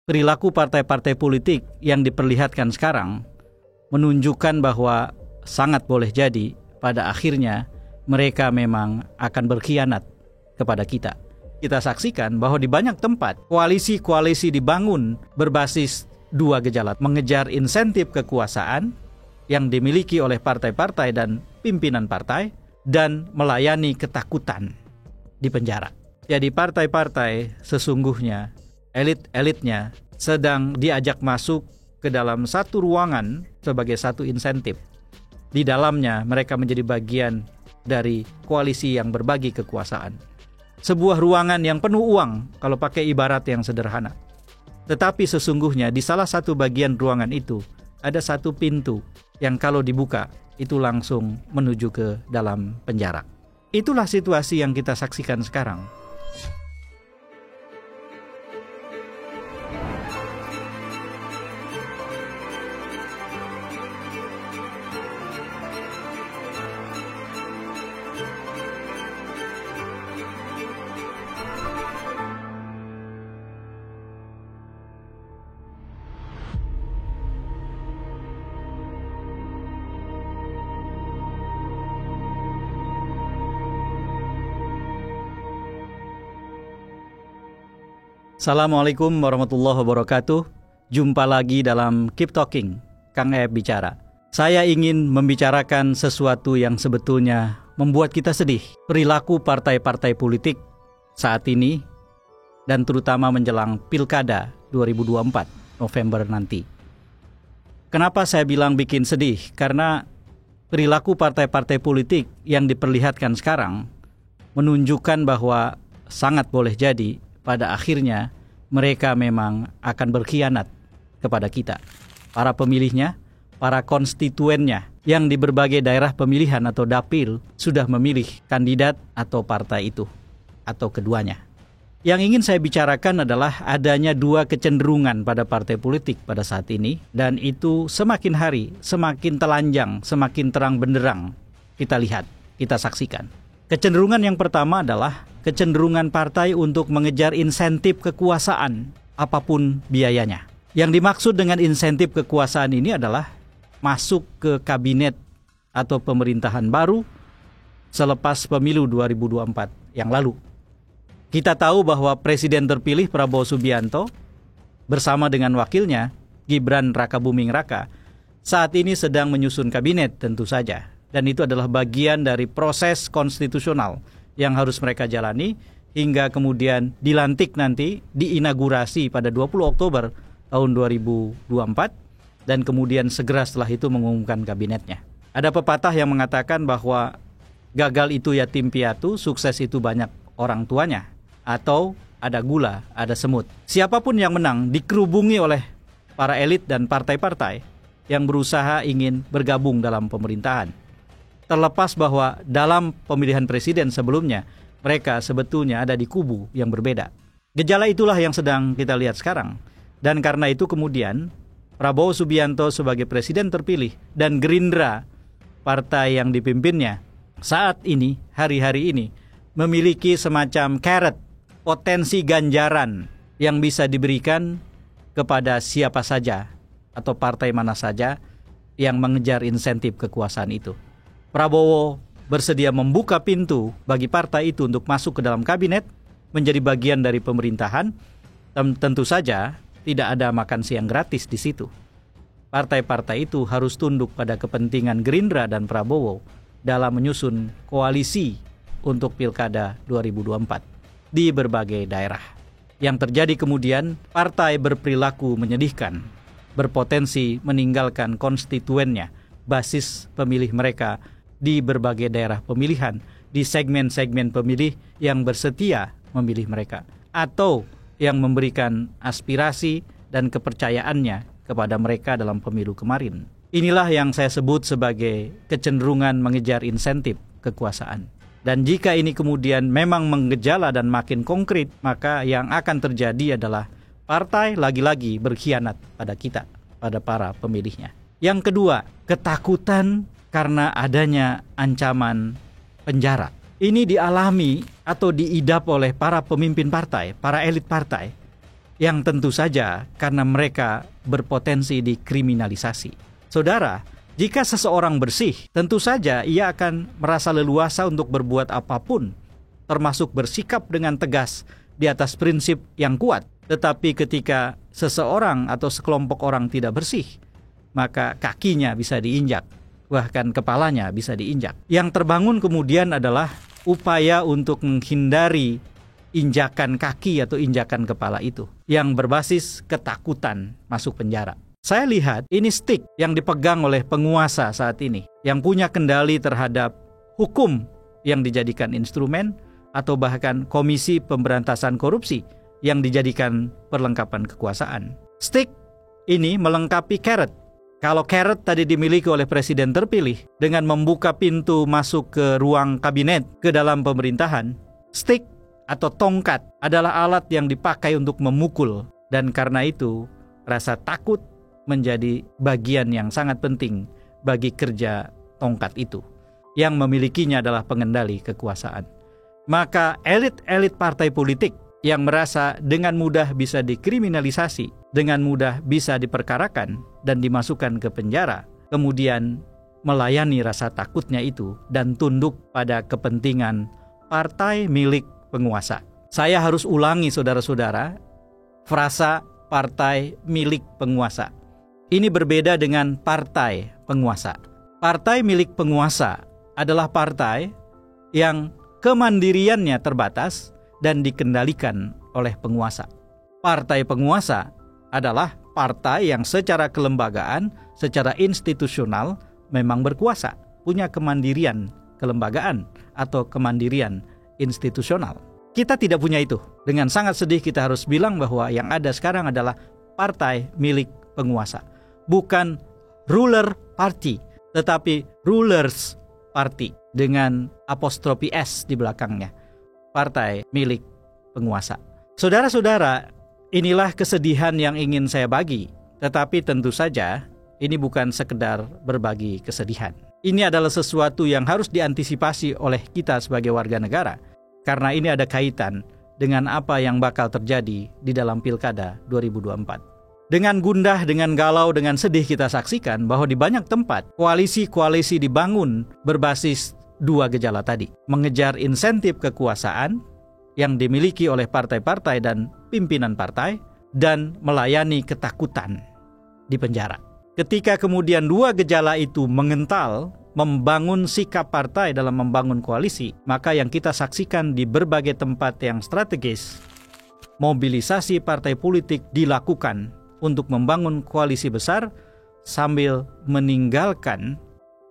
Perilaku partai-partai politik yang diperlihatkan sekarang menunjukkan bahwa sangat boleh jadi pada akhirnya mereka memang akan berkhianat kepada kita. Kita saksikan bahwa di banyak tempat koalisi-koalisi dibangun berbasis dua gejala, mengejar insentif kekuasaan yang dimiliki oleh partai-partai dan pimpinan partai dan melayani ketakutan di penjara. Jadi partai-partai sesungguhnya elit-elitnya sedang diajak masuk ke dalam satu ruangan sebagai satu insentif. Di dalamnya mereka menjadi bagian dari koalisi yang berbagi kekuasaan. Sebuah ruangan yang penuh uang kalau pakai ibarat yang sederhana. Tetapi sesungguhnya di salah satu bagian ruangan itu ada satu pintu yang kalau dibuka itu langsung menuju ke dalam penjara. Itulah situasi yang kita saksikan sekarang. Assalamualaikum warahmatullahi wabarakatuh. Jumpa lagi dalam Keep Talking, Kang Eb bicara. Saya ingin membicarakan sesuatu yang sebetulnya membuat kita sedih. Perilaku partai-partai politik saat ini dan terutama menjelang Pilkada 2024 November nanti. Kenapa saya bilang bikin sedih? Karena perilaku partai-partai politik yang diperlihatkan sekarang menunjukkan bahwa sangat boleh jadi pada akhirnya mereka memang akan berkhianat kepada kita, para pemilihnya, para konstituennya yang di berbagai daerah pemilihan atau dapil sudah memilih kandidat atau partai itu, atau keduanya. Yang ingin saya bicarakan adalah adanya dua kecenderungan pada partai politik pada saat ini, dan itu semakin hari semakin telanjang, semakin terang benderang kita lihat, kita saksikan. Kecenderungan yang pertama adalah kecenderungan partai untuk mengejar insentif kekuasaan apapun biayanya. Yang dimaksud dengan insentif kekuasaan ini adalah masuk ke kabinet atau pemerintahan baru selepas pemilu 2024 yang lalu. Kita tahu bahwa Presiden terpilih Prabowo Subianto bersama dengan wakilnya Gibran Rakabuming Raka saat ini sedang menyusun kabinet tentu saja. Dan itu adalah bagian dari proses konstitusional yang harus mereka jalani hingga kemudian dilantik nanti, diinaugurasi pada 20 Oktober tahun 2024 dan kemudian segera setelah itu mengumumkan kabinetnya. Ada pepatah yang mengatakan bahwa gagal itu yatim piatu, sukses itu banyak orang tuanya, atau ada gula, ada semut. Siapapun yang menang dikerubungi oleh para elit dan partai-partai yang berusaha ingin bergabung dalam pemerintahan. Terlepas bahwa dalam pemilihan presiden sebelumnya mereka sebetulnya ada di kubu yang berbeda. Gejala itulah yang sedang kita lihat sekarang. Dan karena itu kemudian Prabowo Subianto sebagai presiden terpilih dan Gerindra, partai yang dipimpinnya saat ini, hari-hari ini memiliki semacam carrot, potensi ganjaran yang bisa diberikan kepada siapa saja atau partai mana saja yang mengejar insentif kekuasaan itu. Prabowo bersedia membuka pintu bagi partai itu untuk masuk ke dalam kabinet, menjadi bagian dari pemerintahan. Tentu saja tidak ada makan siang gratis di situ. Partai-partai itu harus tunduk pada kepentingan Gerindra dan Prabowo dalam menyusun koalisi untuk Pilkada 2024 di berbagai daerah. Yang terjadi kemudian, partai berperilaku menyedihkan, berpotensi meninggalkan konstituennya, basis pemilih mereka di berbagai daerah pemilihan, di segmen-segmen pemilih yang bersetia memilih mereka, atau yang memberikan aspirasi dan kepercayaannya kepada mereka dalam pemilu kemarin. Inilah yang saya sebut sebagai kecenderungan mengejar insentif kekuasaan. Dan jika ini kemudian memang menggejala dan makin konkret, maka yang akan terjadi adalah partai lagi-lagi berkhianat pada kita, pada para pemilihnya. Yang kedua, ketakutan karena adanya ancaman penjara. Ini dialami atau diidap oleh para pemimpin partai, para elit partai yang tentu saja karena mereka berpotensi dikriminalisasi. Saudara, jika seseorang bersih, tentu saja ia akan merasa leluasa untuk berbuat apapun, termasuk bersikap dengan tegas di atas prinsip yang kuat. Tetapi ketika seseorang atau sekelompok orang tidak bersih, maka kakinya bisa diinjak, bahkan kepalanya bisa diinjak. Yang terbangun kemudian adalah upaya untuk menghindari injakan kaki atau injakan kepala itu, yang berbasis ketakutan masuk penjara. Saya lihat ini stick yang dipegang oleh penguasa saat ini, yang punya kendali terhadap hukum yang dijadikan instrumen, atau bahkan Komisi Pemberantasan Korupsi yang dijadikan perlengkapan kekuasaan. Stick ini melengkapi carrot. Kalau carrot tadi dimiliki oleh presiden terpilih dengan membuka pintu masuk ke ruang kabinet ke dalam pemerintahan, stick atau tongkat adalah alat yang dipakai untuk memukul, dan karena itu rasa takut menjadi bagian yang sangat penting bagi kerja tongkat itu, yang memilikinya adalah pengendali kekuasaan. Maka elit-elit partai politik yang merasa dengan mudah bisa dikriminalisasi, dengan mudah bisa diperkarakan dan dimasukkan ke penjara, kemudian melayani rasa takutnya itu dan tunduk pada kepentingan partai milik penguasa. Saya harus ulangi saudara-saudara, frasa partai milik penguasa. Ini berbeda dengan partai penguasa. Partai milik penguasa adalah partai yang kemandiriannya terbatas dan dikendalikan oleh penguasa. Partai penguasa adalah partai yang secara kelembagaan, secara institusional memang berkuasa, punya kemandirian kelembagaan atau kemandirian institusional. Kita tidak punya itu. Dengan sangat sedih kita harus bilang bahwa yang ada sekarang adalah partai milik penguasa. Bukan ruler party, tetapi rulers party dengan apostrofi S di belakangnya. Partai milik penguasa. Saudara-saudara, inilah kesedihan yang ingin saya bagi. Tetapi tentu saja ini bukan sekedar berbagi kesedihan. Ini adalah sesuatu yang harus diantisipasi oleh kita sebagai warga negara. Karena ini ada kaitan dengan apa yang bakal terjadi di dalam Pilkada 2024. Dengan gundah, dengan galau, dengan sedih kita saksikan bahwa di banyak tempat koalisi-koalisi dibangun berbasis dua gejala tadi. Mengejar insentif kekuasaan yang dimiliki oleh partai-partai dan pimpinan partai, dan melayani ketakutan di penjara. Ketika kemudian dua gejala itu mengental, membangun sikap partai dalam membangun koalisi, maka yang kita saksikan di berbagai tempat yang strategis, mobilisasi partai politik dilakukan untuk membangun koalisi besar sambil meninggalkan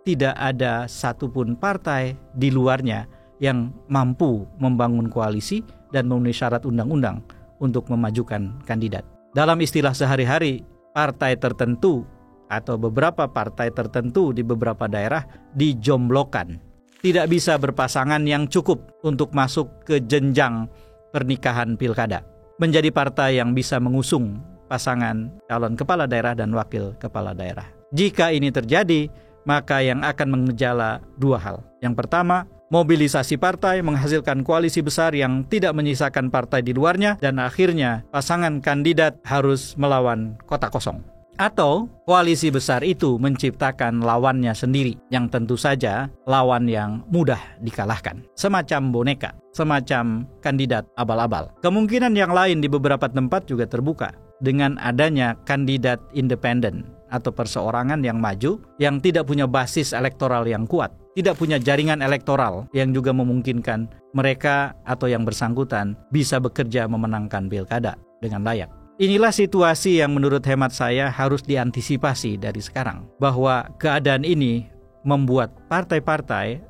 tidak ada satupun partai di luarnya yang mampu membangun koalisi dan memenuhi syarat undang-undang untuk memajukan kandidat. Dalam istilah sehari-hari, partai tertentu atau beberapa partai tertentu di beberapa daerah dijomblokan. Tidak bisa berpasangan yang cukup untuk masuk ke jenjang pernikahan pilkada. Menjadi partai yang bisa mengusung pasangan calon kepala daerah dan wakil kepala daerah. Jika ini terjadi, maka yang akan mengejala dua hal. Yang pertama, mobilisasi partai menghasilkan koalisi besar yang tidak menyisakan partai di luarnya, dan akhirnya pasangan kandidat harus melawan kota kosong. Atau koalisi besar itu menciptakan lawannya sendiri, yang tentu saja lawan yang mudah dikalahkan. Semacam boneka, semacam kandidat abal-abal. Kemungkinan yang lain di beberapa tempat juga terbuka dengan adanya kandidat independen atau perseorangan yang maju, yang tidak punya basis elektoral yang kuat, tidak punya jaringan elektoral yang juga memungkinkan mereka atau yang bersangkutan bisa bekerja memenangkan pilkada dengan layak. Inilah situasi yang menurut hemat saya harus diantisipasi dari sekarang, bahwa keadaan ini membuat partai-partai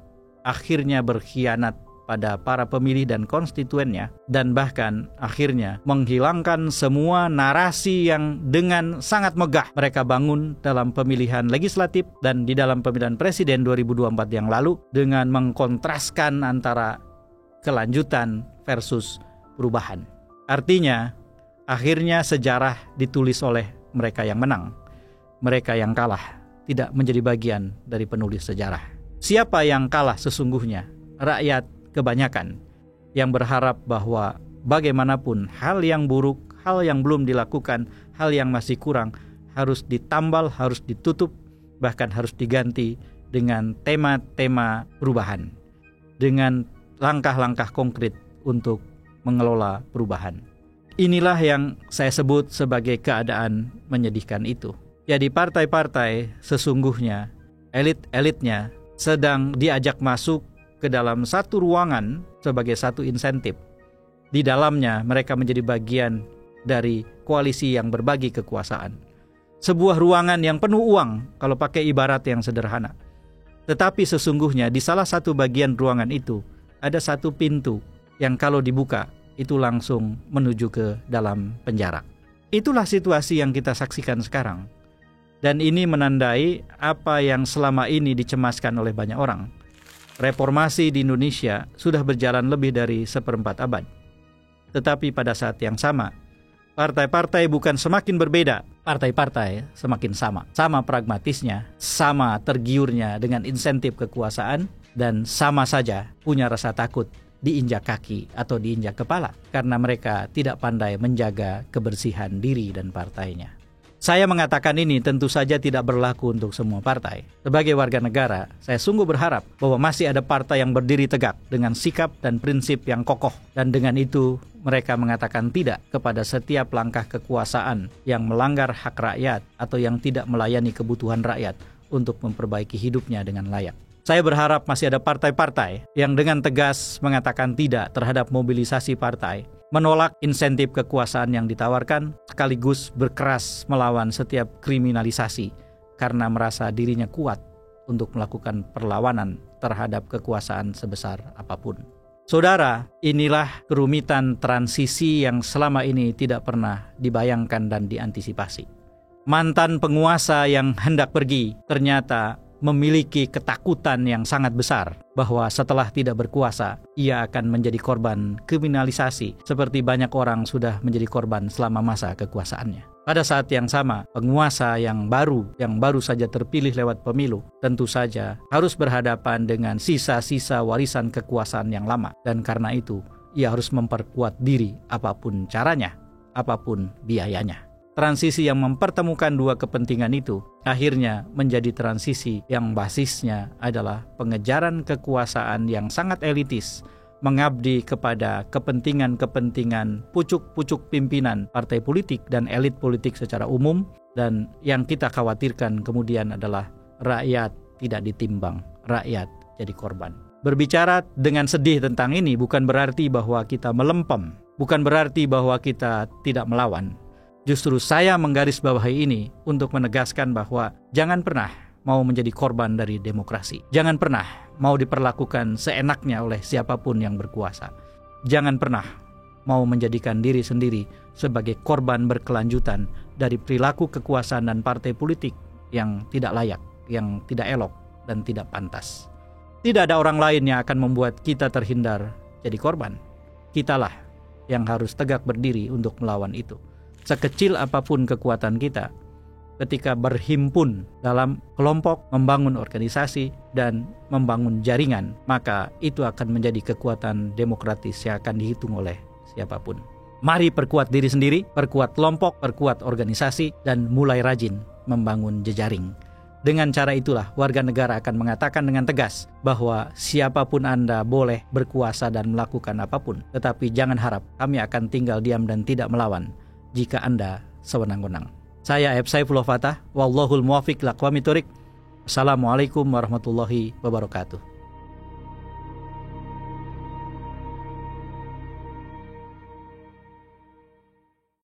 akhirnya berkhianat pada para pemilih dan konstituennya, dan bahkan akhirnya menghilangkan semua narasi yang dengan sangat megah mereka bangun dalam pemilihan legislatif dan di dalam pemilihan presiden 2024 yang lalu, dengan mengkontraskan antara kelanjutan versus perubahan. Artinya, akhirnya sejarah ditulis oleh mereka yang menang. Mereka yang kalah tidak menjadi bagian dari penulis sejarah. Siapa yang kalah sesungguhnya? Rakyat kebanyakan yang berharap bahwa bagaimanapun hal yang buruk, hal yang belum dilakukan, hal yang masih kurang, harus ditambal, harus ditutup, bahkan harus diganti dengan tema-tema perubahan, dengan langkah-langkah konkret untuk mengelola perubahan. Inilah yang saya sebut sebagai keadaan menyedihkan itu. Jadi partai-partai sesungguhnya, elit-elitnya sedang diajak masuk ke dalam satu ruangan sebagai satu insentif. Di dalamnya mereka menjadi bagian dari koalisi yang berbagi kekuasaan. Sebuah ruangan yang penuh uang kalau pakai ibarat yang sederhana. Tetapi sesungguhnya di salah satu bagian ruangan itu ada satu pintu yang kalau dibuka itu langsung menuju ke dalam penjara. Itulah situasi yang kita saksikan sekarang. Dan ini menandai apa yang selama ini dicemaskan oleh banyak orang. Reformasi di Indonesia sudah berjalan lebih dari 1/4 abad. Tetapi pada saat yang sama, partai-partai bukan semakin berbeda, partai-partai semakin sama. Sama pragmatisnya, sama tergiurnya dengan insentif kekuasaan, dan sama saja punya rasa takut diinjak kaki atau diinjak kepala karena mereka tidak pandai menjaga kebersihan diri dan partainya. Saya mengatakan ini tentu saja tidak berlaku untuk semua partai. Sebagai warga negara, saya sungguh berharap bahwa masih ada partai yang berdiri tegak dengan sikap dan prinsip yang kokoh. Dan dengan itu, mereka mengatakan tidak kepada setiap langkah kekuasaan yang melanggar hak rakyat atau yang tidak melayani kebutuhan rakyat untuk memperbaiki hidupnya dengan layak. Saya berharap masih ada partai-partai yang dengan tegas mengatakan tidak terhadap mobilisasi partai, menolak insentif kekuasaan yang ditawarkan, sekaligus berkeras melawan setiap kriminalisasi karena merasa dirinya kuat untuk melakukan perlawanan terhadap kekuasaan sebesar apapun. Saudara, inilah kerumitan transisi yang selama ini tidak pernah dibayangkan dan diantisipasi. Mantan penguasa yang hendak pergi ternyata memiliki ketakutan yang sangat besar bahwa setelah tidak berkuasa, ia akan menjadi korban kriminalisasi seperti banyak orang sudah menjadi korban selama masa kekuasaannya. Pada saat yang sama, penguasa yang baru saja terpilih lewat pemilu, tentu saja harus berhadapan dengan sisa-sisa warisan kekuasaan yang lama. Dan karena itu, ia harus memperkuat diri apapun caranya, apapun biayanya. Transisi yang mempertemukan dua kepentingan itu akhirnya menjadi transisi yang basisnya adalah pengejaran kekuasaan yang sangat elitis, mengabdi kepada kepentingan-kepentingan pucuk-pucuk pimpinan partai politik dan elit politik secara umum, dan yang kita khawatirkan kemudian adalah rakyat tidak ditimbang, rakyat jadi korban. Berbicara dengan sedih tentang ini bukan berarti bahwa kita melempem, bukan berarti bahwa kita tidak melawan. Justru saya menggarisbawahi ini untuk menegaskan bahwa jangan pernah mau menjadi korban dari demokrasi. Jangan pernah mau diperlakukan seenaknya oleh siapapun yang berkuasa. Jangan pernah mau menjadikan diri sendiri sebagai korban berkelanjutan dari perilaku kekuasaan dan partai politik yang tidak layak, yang tidak elok, dan tidak pantas. Tidak ada orang lain yang akan membuat kita terhindar jadi korban. Kitalah yang harus tegak berdiri untuk melawan itu. Sekecil apapun kekuatan kita, ketika berhimpun dalam kelompok, membangun organisasi, dan membangun jaringan, maka itu akan menjadi kekuatan demokratis yang akan dihitung oleh siapapun. Mari perkuat diri sendiri, perkuat kelompok, perkuat organisasi, dan mulai rajin membangun jejaring. Dengan cara itulah warga negara akan mengatakan dengan tegas bahwa siapapun Anda boleh berkuasa dan melakukan apapun, tetapi jangan harap kami akan tinggal diam dan tidak melawan jika Anda sewenang-wenang. Saya Aib Saifullah Fatah, wallahul muwafiq laqwamit thoriq. Assalamualaikum warahmatullahi wabarakatuh.